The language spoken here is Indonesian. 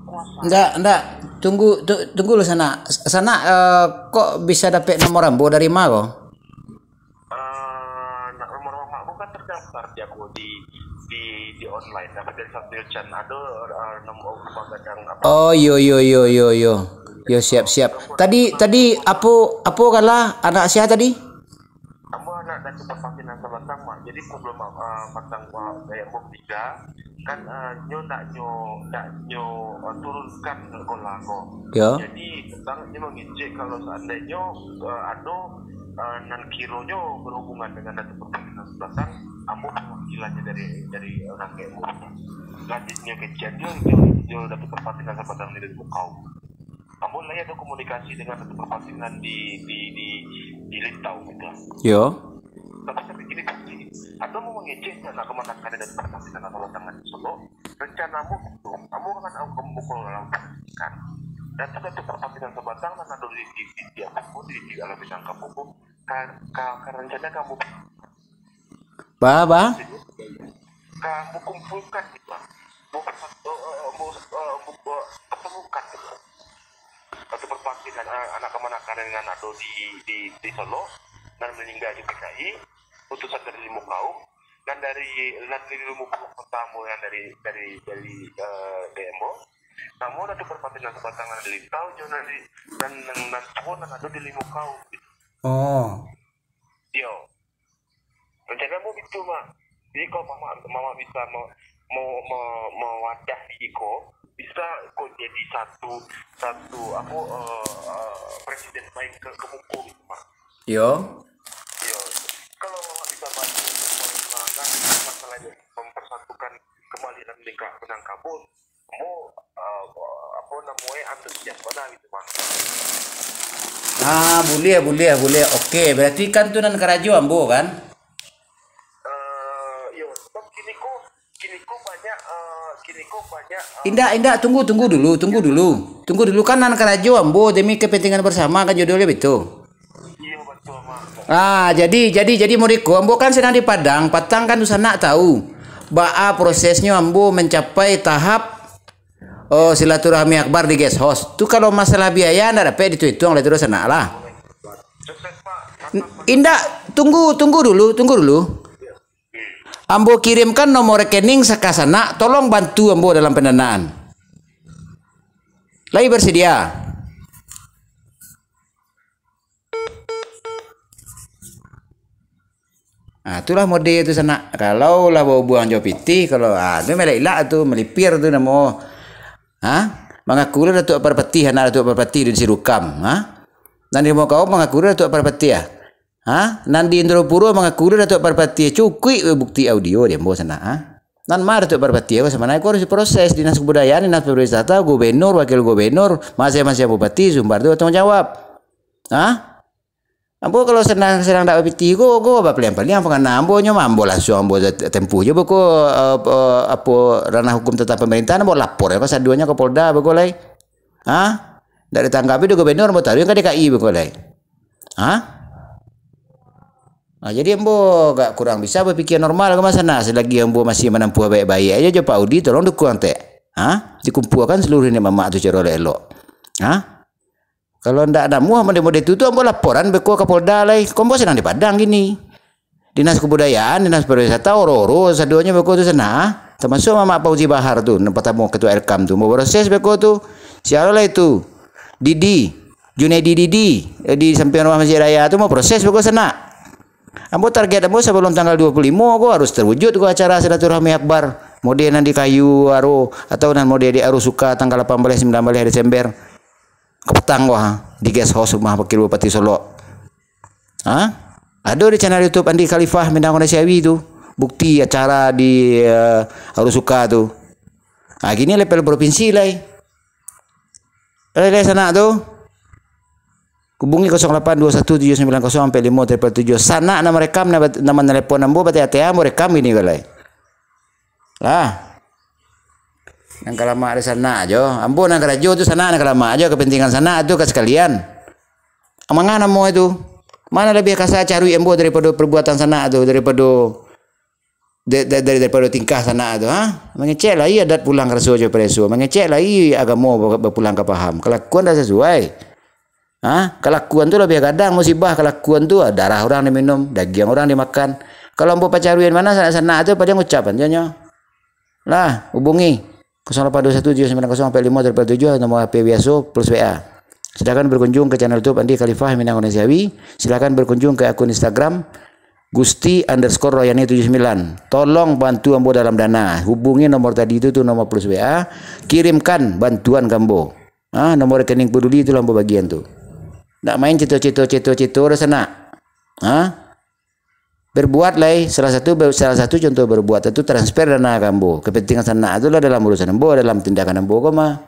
berkuasa. Enggak. Tunggu lu sana. Sana kok bisa dapet nomor ambo dari mana kok? Nak nomor makmu kan terdaftar di aku di online. Dapat dari Sambil Chan ada nomor yang apa? Oh, yo. Yo, siap. Tadi apa kalah anak saya tadi? Kamu anak dan tempat vaksin yang sama. Jadi problem pasang kayak bom 3 kan nyo turunkan sekolah kok. Yo. Jadi tentangnya mengecek kalau seandainya nan kironyo berhubungan dengan data pertanian belakang, kamu perwakilannya dari orang kamu. Lanjutnya kejadian dia dapat pertanian sebelum dari kau. Kamu lah ada komunikasi dengan data pertanian di Lintau gitu. Yo. Tapi sampai gini atau mau mengecek dana kemenangan dari pertanian atau tangan Solo, rencanamu itu, kamu akan memukul kan. Dan satu pertanian sebatang dan ada di aku di dalam bidang kamu rencana kamu kamu kumpulkan gitu, ketemukan gitu. Satu pertanian anak kemenakan dengan ada di Solo dan meninggal di PKI, putusan dari Limu Kaum dan dari Limu Kaum pertama yang dari DMO. Kamu ada pertanian sebatangan di Lintau dan semua ada di Limu Kaum. Oh. Yo, rencanamu gitu mah. Jadi kalau mama bisa mewadah Iko, bisa kok jadi satu aku presiden baik ke Muko gitu mah. Yo. Kalau mama bisa bantu masalahnya mempersatukan kembali dan nikah benang kabut, namanya antusias mana gitu mah. Boleh. Oke, berarti kan tuh nan karajo ambo kan? Sebab kini ko banyak Indah, tunggu dulu kan nan karajo ambo demi kepentingan bersama kan judulnya betul. Iya betul mah. Jadi muridku ambo kan sedang di Padang kan tuh sana tahu. Prosesnya ambo mencapai tahap silaturahmi akbar di guest host. Tuh kalau masalah biaya ndak dapat dihitung oleh terus sana lah. Indah, tunggu dulu. Ambo kirimkan nomor rekening sekasana, tolong bantu ambo dalam pendanaan. Lagi bersedia? Nah, itulah mode itu sana. Kalau lah bawa buang jopiti, kalau itu melek tuh melipir tuh namo. Mengaku Datuk Parpati anak Datuk Parpati di Sirukam, Nanti mau kau mengaku Datuk Parpati ya? Nanti Indropuro mengaku Datuk Parpati cukui bukti audio dia mau sana, Nan mar Datuk Parpati aku sama aku harus proses dinas kebudayaan, dinas pariwisata, gubernur, wakil gubernur, masing-masing bupati, sumber itu tanggung jawab, Ambo kalau sedang dapat piti go apa paling pengen ambo langsung ambo tempuh je beko ranah hukum tentang pemerintahan ambo lapor ya pas duanya ke Polda beko lai. Dari tanggapi do gubernur ambo taruh ke DKI beko lai. Jadi ambo gak kurang bisa berpikir normal ke sana selagi ambo masih menempuh baik-baik aja Pak Udi tolong dukung teh. Dikumpulkan seluruh ini mama tu cara elok. Kalau ndak ada muah mode itu ambo laporan beko ke Polda lai. Kombo sedang di Padang gini. Dinas kebudayaan, dinas pariwisata, oro saduanya beko tu sana. Termasuk Mama Fauzi Bahar tu, tempat tamu ketua Elkam tu. Mau proses beko tu. Siapa lah itu? Junaidi Didi di samping rumah Masjid Raya tu mau proses beko sana. Ambo target ambo sebelum tanggal 25 aku harus terwujud ku acara silaturahmi akbar. Mode nanti kayu aro atau nan mode di Aru Suka tanggal 18 19 Desember. Kepetang di guest house rumah Wakil Bupati Solo. Ada di channel YouTube Andi Khalifah Minang Siawi itu bukti acara di Arusuka tuh. Gini level provinsi lah. Dari sana tuh. Hubungi 0821790457 sana nama rekam nama telepon ambo berarti ATA mau rekam ini galai. Lah. Yang kalama ada sana aja. Ambo nang kerajo tu sana nang kalama aja kepentingan sana tu ke sekalian. Amangan mo itu. Mana lebih kasar cari ambo daripada perbuatan sana tu daripada daripada tingkah sana tu, ha? Mengecek lah adat pulang ke reso je preso, mengecek lah agama berpulang ke paham. Kelakuan dah sesuai. Ha? Kelakuan tu lebih kadang musibah kelakuan tu darah orang diminum, daging orang dimakan. Kalau ambo pacaruin mana sana tu pada ngucapan janyo. Lah, hubungi 0821790453 nomor HP biasa plus WA. Silakan berkunjung ke channel YouTube Andi Khalifah Minang Indonesia. Silakan berkunjung ke akun Instagram Gusti_Royani79. Tolong bantu ambo dalam dana. Hubungi nomor tadi itu tuh nomor plus WA. Kirimkan bantuan kambo. Nomor rekening peduli itu ambo bagian tuh. Nak main cito udah sana. Berbuatlah salah satu contoh berbuat itu transfer dana kambo. Kepentingan sana itulah dalam urusan ambo, dalam tindakan ambo koma.